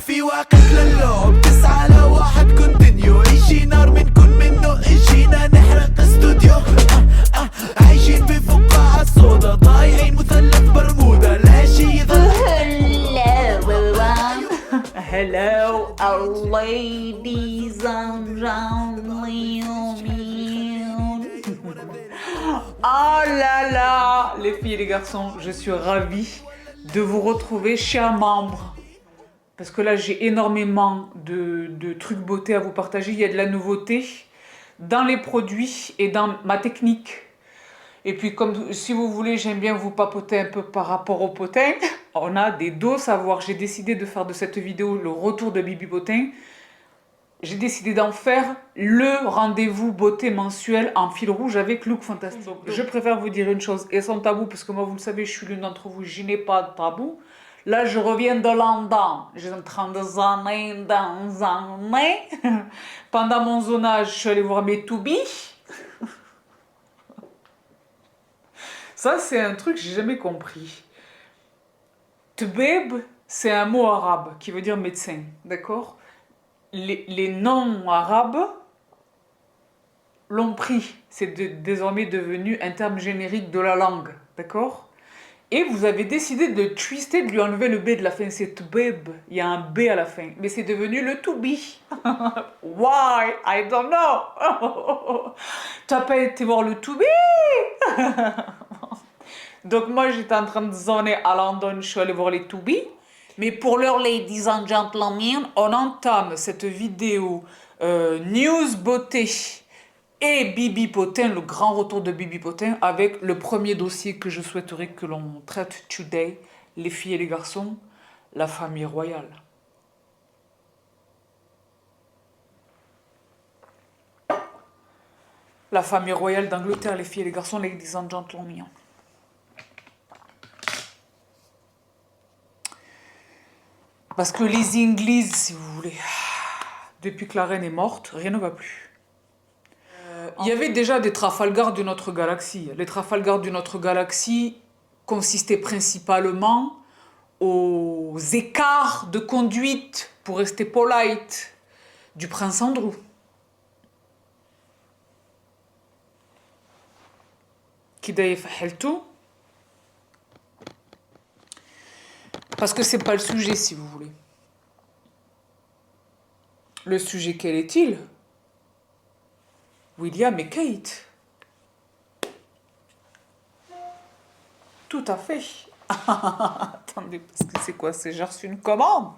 في واقف للوب 9 ل 1 كونتينيو عيشي نار منكن منه اجينا نحرق استوديو عايشين في فقاعة الصودا ضايعين مثلث برمودا لا شي يظل Hello, our ladies and gentlemen. Oh là là, les filles et les garçons, je suis ravie de vous retrouver, chers membres. Parce que là, j'ai énormément de trucs beauté à vous partager. Il y a de la nouveauté dans les produits et dans ma technique. Et puis, comme si vous voulez, j'aime bien vous papoter un peu par rapport au potin. On a des doses à voir. J'ai décidé de faire de cette vidéo le retour de Bibi Potin. J'ai décidé d'en faire le rendez-vous beauté mensuel en fil rouge avec Look Fantastique. Je préfère vous dire une chose, et sans tabou, parce que moi, vous le savez, je suis l'une d'entre vous, je n'ai pas de tabou. Là, je reviens de Londres. J'ai en train de zaner dans un nez. Pendant mon zonage, je suis allée voir mes toubis. Ça, c'est un truc que j'ai jamais compris. Tbeb, c'est un mot arabe qui veut dire médecin, d'accord? Les noms arabes l'ont pris. C'est désormais devenu un terme générique de la langue, d'accord? Et vous avez décidé de twister, de lui enlever le B de la fin. C'est Tbeb, il y a un B à la fin. Mais c'est devenu le toubi. Why? I don't know. Tu n'as pas été voir le toubi? Donc moi, j'étais en train de zoner à London, je suis allée voir les Toubi. Mais pour l'heure, ladies and gentlemen, on entame cette vidéo news beauté et Bibi Potin, le grand retour de Bibi Potin, avec le premier dossier que je souhaiterais que l'on traite today, les filles et les garçons, la famille royale. La famille royale d'Angleterre, les filles et les garçons, ladies and gentlemen. Parce que les Anglais, si vous voulez, depuis que la reine est morte, rien ne va plus. Il y avait déjà des Trafalgar de notre galaxie. Les Trafalgar de notre galaxie consistaient principalement aux écarts de conduite, pour rester polite, du prince Andrew. Kida yafhaltu. Parce que c'est pas le sujet, si vous voulez. Le sujet, quel est-il? William et Kate. Tout à fait. Attendez, parce que c'est quoi? C'est j'ai reçu une commande.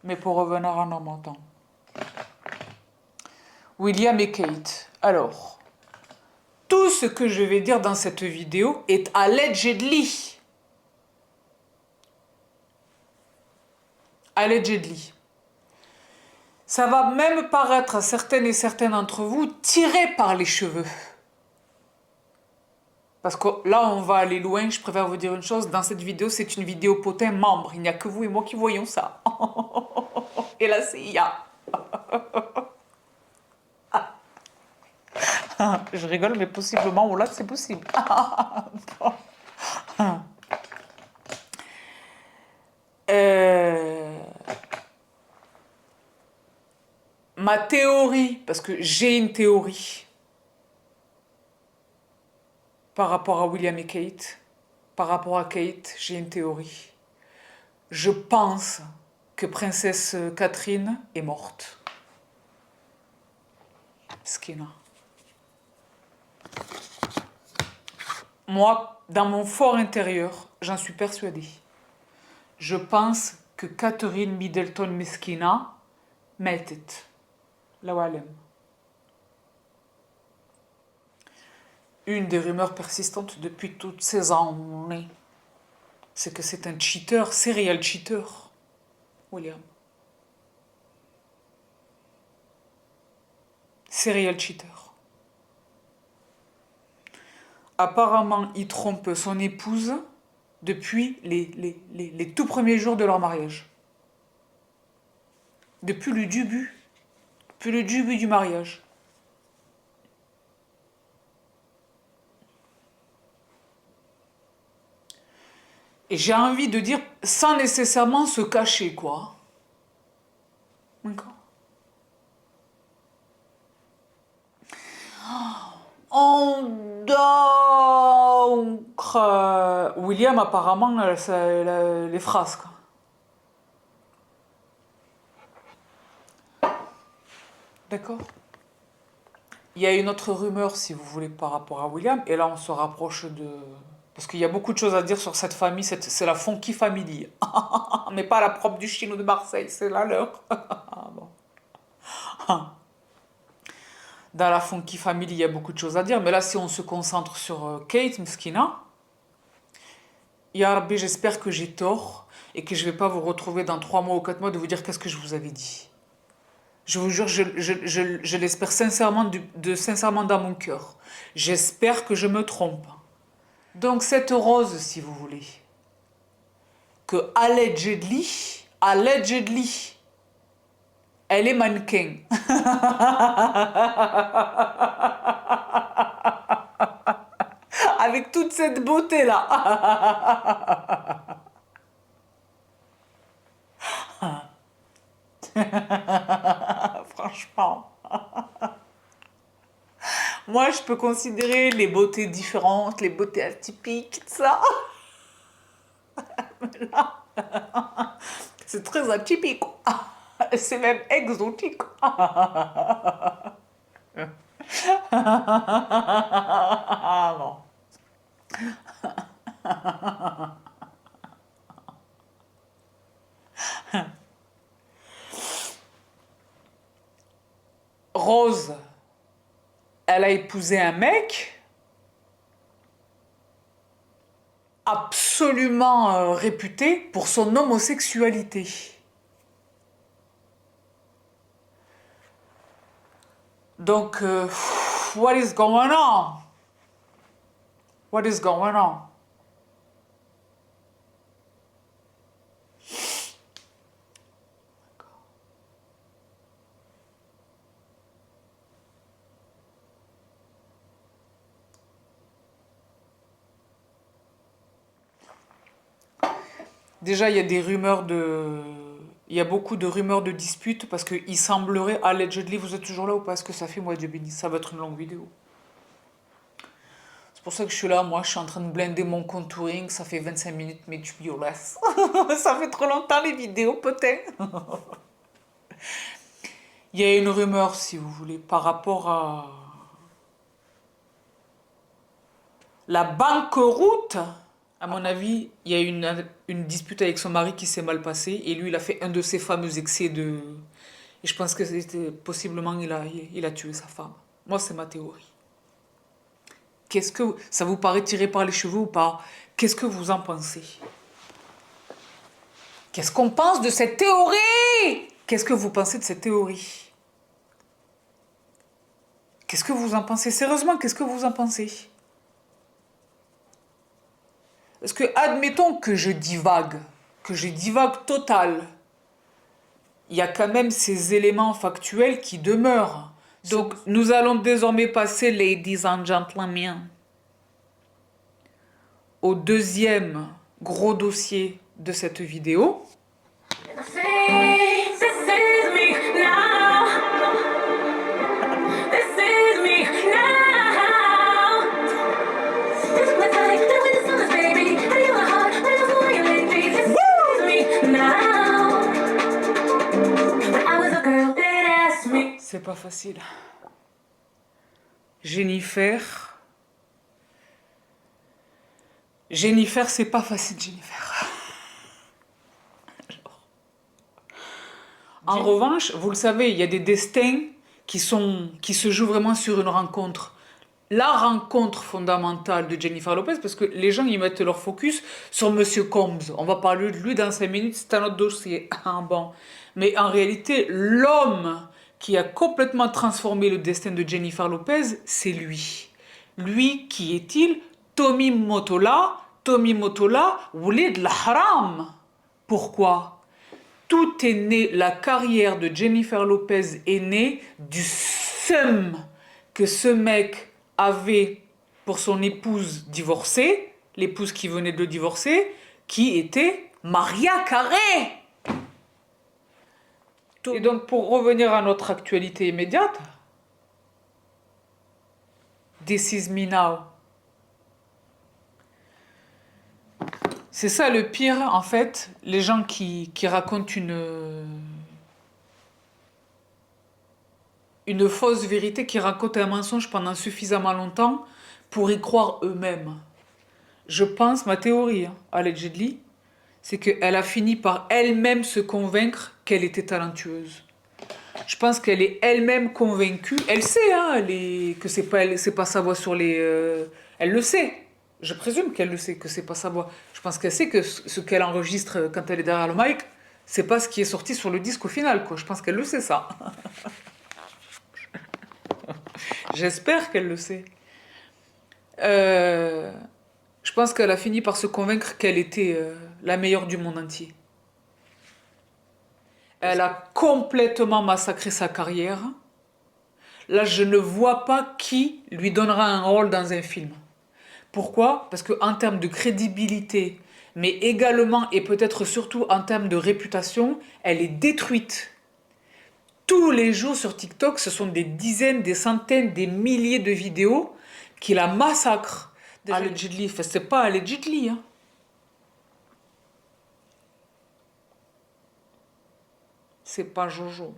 Mais pour revenir en normandan. William et Kate. Alors, tout ce que je vais dire dans cette vidéo est allegedly. Allegedly. Ça va même paraître à certaines et certains d'entre vous tiré par les cheveux. Parce que là, on va aller loin. Je préfère vous dire une chose. Dans cette vidéo, c'est une vidéo potin membre. Il n'y a que vous et moi qui voyons ça. Et la CIA. Je rigole, mais possiblement, là, c'est possible. Ma théorie, parce que j'ai une théorie par rapport à William et Kate, par rapport à Kate, j'ai une théorie. Je pense que princesse Catherine est morte. Skina. Moi, dans mon fort intérieur, j'en suis persuadée. Je pense que Catherine Middleton Meskina méritait. La Walem. Une des rumeurs persistantes depuis toutes ces années, c'est que c'est un cheater, serial cheater, William. Serial cheater. Apparemment, il trompe son épouse depuis les tout premiers jours de leur mariage. Depuis le début du mariage. Et j'ai envie de dire sans nécessairement se cacher, quoi. D'accord. Donc, William, apparemment, les phrases, quoi. D'accord. Il y a une autre rumeur, si vous voulez, par rapport à William, et là, on se rapproche de... Parce qu'il y a beaucoup de choses à dire sur cette famille, c'est la Funky Family. Mais pas la propre du Chine ou de Marseille, c'est la leur. Bon. Dans la Funky Family, il y a beaucoup de choses à dire, mais là, si on se concentre sur Kate Mskina, Ya Rabbi, j'espère que j'ai tort et que je ne vais pas vous retrouver dans 3 mois ou 4 mois de vous dire qu'est-ce que je vous avais dit. Je vous jure, je l'espère sincèrement, sincèrement dans mon cœur. J'espère que je me trompe. Donc cette rose, si vous voulez, que allegedly, elle est mannequin. Avec toute cette beauté-là. Franchement. Moi, je peux considérer les beautés différentes, les beautés atypiques, tout ça. Mais là, c'est très atypique. C'est même exotique. Bon. Rose, elle a épousé un mec absolument réputé pour son homosexualité. Donc, what is going on? What is going on? Déjà, il y a des rumeurs de... Il y a beaucoup de rumeurs de disputes parce qu'il semblerait, allegedly, vous êtes toujours là ou pas? Est-ce que ça fait, moi, Dieu béni, ça va être une longue vidéo. C'est pour ça que je suis là, moi, je suis en train de blinder mon contouring, ça fait 25 minutes, mais tu laisse. Ça fait trop longtemps les vidéos, peut-être. Il y a une rumeur, si vous voulez, par rapport à la banqueroute. À mon avis, il y a une dispute avec son mari qui s'est mal passée et lui, il a fait un de ses fameux excès de... Et je pense que c'était possiblement, il a tué sa femme. Moi, c'est ma théorie. Qu'est-ce que... Ça vous paraît tiré par les cheveux ou pas? Qu'est-ce que vous en pensez? Qu'est-ce qu'on pense de cette théorie? Qu'est-ce que vous pensez de cette théorie? Qu'est-ce que vous en pensez? Sérieusement, qu'est-ce que vous en pensez? Parce que, admettons que je divague total, il y a quand même ces éléments factuels qui demeurent. Donc, nous allons désormais passer, ladies and gentlemen, au deuxième gros dossier de cette vidéo. C'est pas facile. Jennifer, c'est pas facile, Jennifer. En revanche, vous le savez, il y a des destins qui se jouent vraiment sur une rencontre. La rencontre fondamentale de Jennifer Lopez, parce que les gens, ils mettent leur focus sur Monsieur Combs. On va parler de lui dans 5 minutes, c'est un autre dossier. Ah, bon. Mais en réalité, l'homme qui a complètement transformé le destin de Jennifer Lopez, c'est lui. Lui, qui est-il? Tommy Mottola, Walid al-Haram. Pourquoi? Tout est né, la carrière de Jennifer Lopez est née du seum que ce mec avait pour son épouse divorcée, l'épouse qui venait de le divorcer, qui était Maria Carré. Et donc, pour revenir à notre actualité immédiate, This is me now. C'est ça le pire, en fait, les gens qui racontent une fausse vérité, qui racontent un mensonge pendant suffisamment longtemps pour y croire eux-mêmes. Je pense, ma théorie, allegedly, c'est qu'elle a fini par elle-même se convaincre qu'elle était talentueuse. Je pense qu'elle est elle-même convaincue. Elle sait que c'est pas sa voix sur les... elle le sait. Je présume qu'elle le sait, que c'est pas sa voix. Je pense qu'elle sait que ce qu'elle enregistre quand elle est derrière le mic, c'est pas ce qui est sorti sur le disque au final, quoi. Je pense qu'elle le sait, ça. J'espère qu'elle le sait. Je pense qu'elle a fini par se convaincre qu'elle était la meilleure du monde entier. Elle a complètement massacré sa carrière. Là, je ne vois pas qui lui donnera un rôle dans un film. Pourquoi? Parce qu'en termes de crédibilité, mais également et peut-être surtout en termes de réputation, elle est détruite. Tous les jours sur TikTok, ce sont des dizaines, des centaines, des milliers de vidéos qui la massacrent. Allegedly, enfin, c'est pas allegedly, hein. C'est pas Jojo.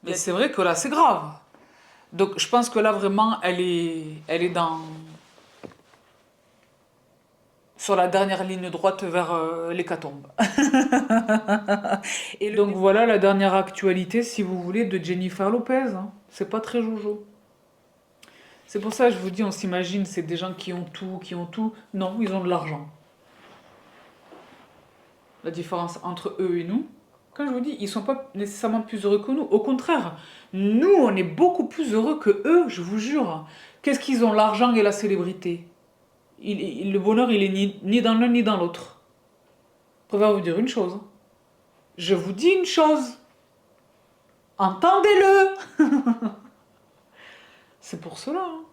Mais c'est vrai que là, c'est grave. Donc, je pense que là, vraiment, elle est sur la dernière ligne droite vers l'hécatombe. Et donc, voilà la dernière actualité, si vous voulez, de Jennifer Lopez. Hein. C'est pas très Jojo. C'est pour ça que je vous dis, on s'imagine, c'est des gens qui ont tout. Non, ils ont de l'argent. La différence entre eux et nous, quand je vous dis, ils sont pas nécessairement plus heureux que nous. Au contraire, nous, on est beaucoup plus heureux que eux, je vous jure. Qu'est-ce qu'ils ont, l'argent et la célébrité? Le bonheur, il est ni dans l'un ni dans l'autre. Je préfère vous dire une chose. Je vous dis une chose. Entendez-le. C'est pour cela. Hein.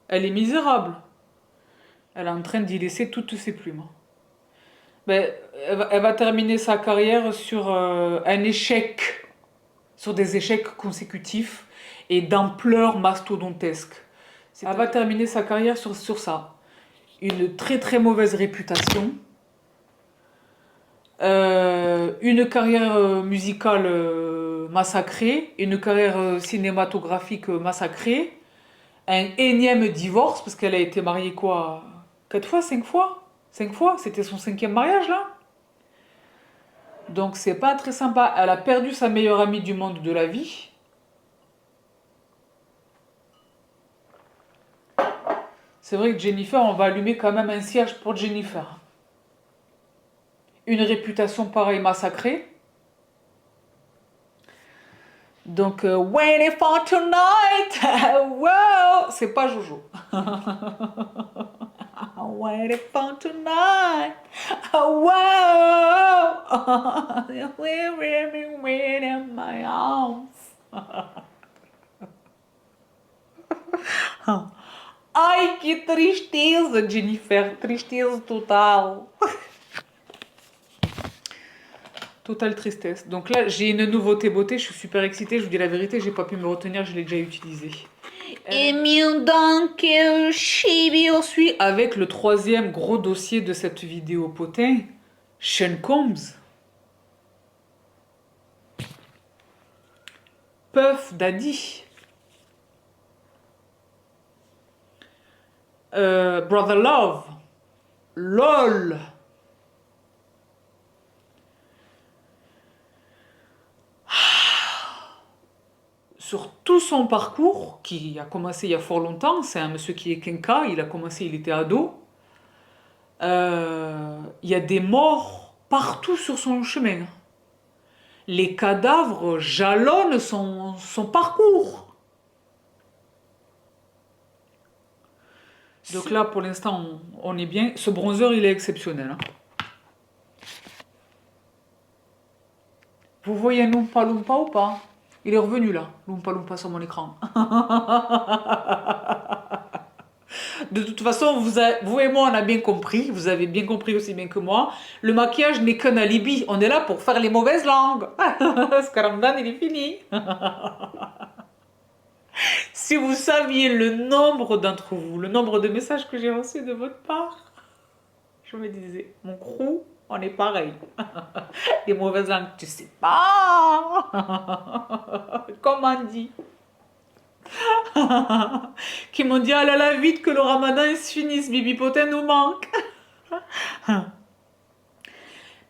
Elle est misérable. Elle est en train d'y laisser toutes ses plumes. Ben, elle va terminer sa carrière sur un échec, sur des échecs consécutifs et d'ampleur mastodontesque. Elle va terminer sa carrière sur ça. Une très très mauvaise réputation, une carrière musicale massacrée, une carrière cinématographique massacrée, un énième divorce, parce qu'elle a été mariée quoi? 4 fois, 5 fois? 5 fois, c'était son 5e mariage là. Donc c'est pas très sympa. Elle a perdu sa meilleure amie du monde de la vie. C'est vrai que Jennifer, on va allumer quand même un cierge pour Jennifer. Une réputation pareille massacrée. Donc, waiting for tonight. Wow, c'est pas Jojo. Waiting for tonight. Wow. We're in my arms. Ai, que tristeza, Jennifer. Tristeza total. Totale tristesse. Donc là, j'ai une nouveauté beauté. Je suis super excitée. Je vous dis la vérité, j'ai pas pu me retenir. Je l'ai déjà utilisée. Et mieux donc, je suis avec le 3e gros dossier de cette vidéo potin. Sean Combs. Puff Daddy. Brother Love. LOL. Sur tout son parcours, qui a commencé il y a fort longtemps, c'est un monsieur qui est quinca, il a commencé, il était ado. Il y a des morts partout sur son chemin. Les cadavres jalonnent son parcours. Donc là, pour l'instant, on est bien. Ce bronzer, il est exceptionnel. Hein. Vous voyez un Loompa Loompa ou pas? Il est revenu là, Loompa Loompa sur mon écran. De toute façon, vous et moi, on a bien compris. Vous avez bien compris aussi bien que moi. Le maquillage n'est qu'un alibi. On est là pour faire les mauvaises langues. Ce Ramadan, il est fini. Si vous saviez le nombre d'entre vous, le nombre de messages que j'ai reçus de votre part, je me disais, mon crew, on est pareil. Les mauvaises langues, tu sais pas. Comment on dit? Qui m'ont dit, ah là là, vite que le ramadan il se finisse, Bibi Potin nous manque.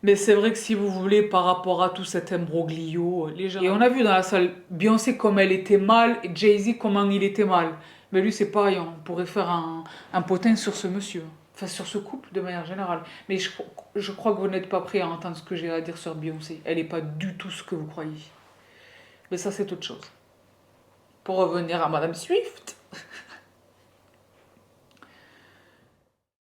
Mais c'est vrai que si vous voulez, par rapport à tout cet imbroglio, les gens... Et on a vu dans la salle Beyoncé comme elle était mal, et Jay-Z comment il était mal. Mais lui, c'est pareil, on pourrait faire un potin sur ce monsieur. Enfin, sur ce couple de manière générale. Mais je crois que vous n'êtes pas prêts à entendre ce que j'ai à dire sur Beyoncé. Elle n'est pas du tout ce que vous croyez. Mais ça, c'est autre chose. Pour revenir à Madame Swift...